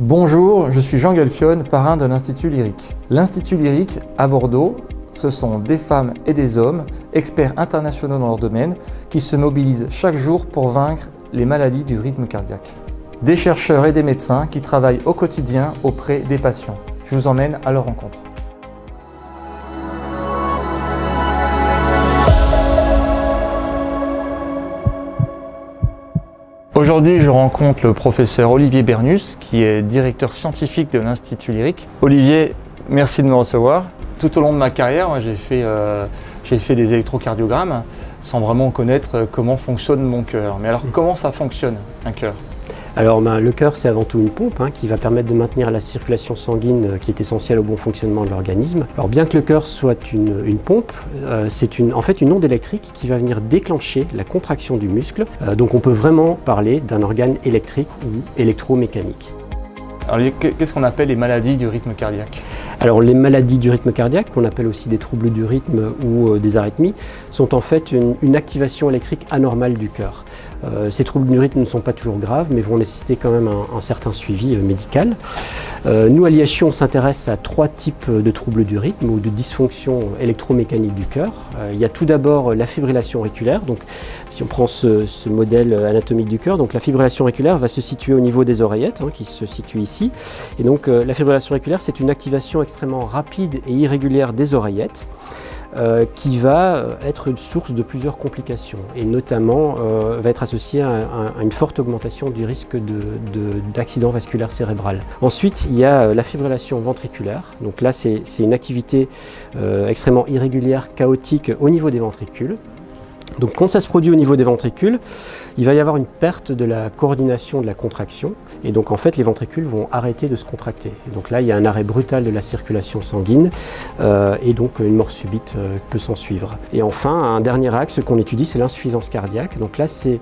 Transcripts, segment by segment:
Bonjour, je suis Jean Galfionne, parrain de l'Institut Lyrique. L'Institut Lyrique, à Bordeaux, ce sont des femmes et des hommes, experts internationaux dans leur domaine, qui se mobilisent chaque jour pour vaincre les maladies du rythme cardiaque. Des chercheurs et des médecins qui travaillent au quotidien auprès des patients. Je vous emmène à leur rencontre. Aujourd'hui, je rencontre le professeur Olivier Bernus, qui est directeur scientifique de l'Institut Lyrique. Olivier, merci de me recevoir. Tout au long de ma carrière, j'ai fait des électrocardiogrammes sans vraiment connaître comment fonctionne mon cœur. Mais alors, comment ça fonctionne, un cœur ? Alors le cœur, c'est avant tout une pompe qui va permettre de maintenir la circulation sanguine qui est essentielle au bon fonctionnement de l'organisme. Alors bien que le cœur soit une pompe, c'est en fait une onde électrique qui va venir déclencher la contraction du muscle. Donc on peut vraiment parler d'un organe électrique ou électromécanique. Alors qu'est-ce qu'on appelle les maladies du rythme cardiaque ? Alors les maladies du rythme cardiaque, qu'on appelle aussi des troubles du rythme ou des arythmies, sont en fait une activation électrique anormale du cœur. Ces troubles du rythme ne sont pas toujours graves, mais vont nécessiter quand même un certain suivi médical. Nous, à l'IHU, on s'intéresse à 3 types de troubles du rythme ou de dysfonction électromécanique du cœur. Il y a tout d'abord la fibrillation auriculaire. Donc, si on prend ce modèle anatomique du cœur, donc la fibrillation auriculaire va se situer au niveau des oreillettes, qui se situe ici. Et donc, la fibrillation auriculaire, c'est une activation extrêmement rapide et irrégulière des oreillettes. Qui va être une source de plusieurs complications et notamment va être associée à une forte augmentation du risque d'accident vasculaire cérébral. Ensuite, il y a la fibrillation ventriculaire. Donc là, c'est une activité extrêmement irrégulière, chaotique au niveau des ventricules. Donc quand ça se produit au niveau des ventricules, il va y avoir une perte de la coordination de la contraction et donc en fait les ventricules vont arrêter de se contracter. Et donc là il y a un arrêt brutal de la circulation sanguine et donc une mort subite peut s'en suivre. Et enfin un dernier axe qu'on étudie, c'est l'insuffisance cardiaque. Donc là c'est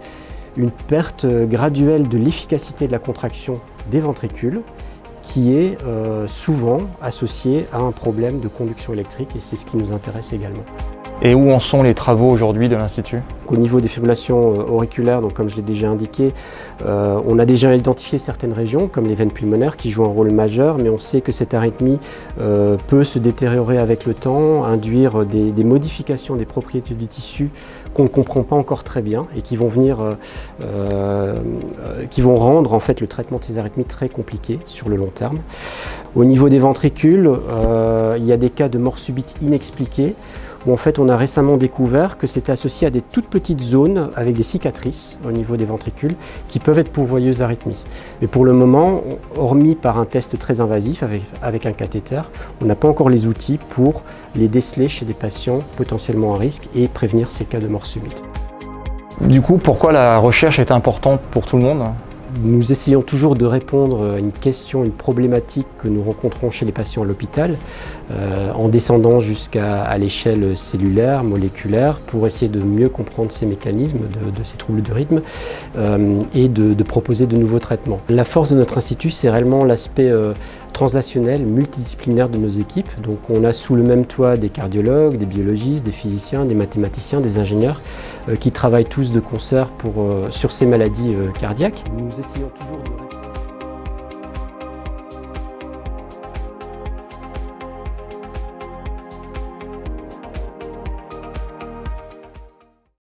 une perte graduelle de l'efficacité de la contraction des ventricules qui est souvent associée à un problème de conduction électrique et c'est ce qui nous intéresse également. Et où en sont les travaux aujourd'hui de l'Institut ? Au niveau des fibrillations auriculaires, donc comme je l'ai déjà indiqué, on a déjà identifié certaines régions, comme les veines pulmonaires, qui jouent un rôle majeur, mais on sait que cette arythmie peut se détériorer avec le temps, induire des modifications des propriétés du tissu qu'on ne comprend pas encore très bien et qui vont rendre en fait le traitement de ces arythmies très compliqué sur le long terme. Au niveau des ventricules, il y a des cas de mort subite inexpliquée, où en fait on a récemment découvert que c'était associé à des toutes petites zones avec des cicatrices au niveau des ventricules qui peuvent être pourvoyeuses d'arythmies. Mais pour le moment, hormis par un test très invasif avec un cathéter, on n'a pas encore les outils pour les déceler chez des patients potentiellement à risque et prévenir ces cas de mort subite. Du coup, pourquoi la recherche est importante pour tout le monde ? Nous essayons toujours de répondre à une question, une problématique que nous rencontrons chez les patients à l'hôpital, en descendant jusqu'à l'échelle cellulaire, moléculaire, pour essayer de mieux comprendre ces mécanismes de ces troubles de rythme et de proposer de nouveaux traitements. La force de notre institut, c'est réellement l'aspect translationnel, multidisciplinaire de nos équipes. Donc on a sous le même toit des cardiologues, des biologistes, des physiciens, des mathématiciens, des ingénieurs qui travaillent tous de concert sur ces maladies cardiaques. Nous essayons toujours de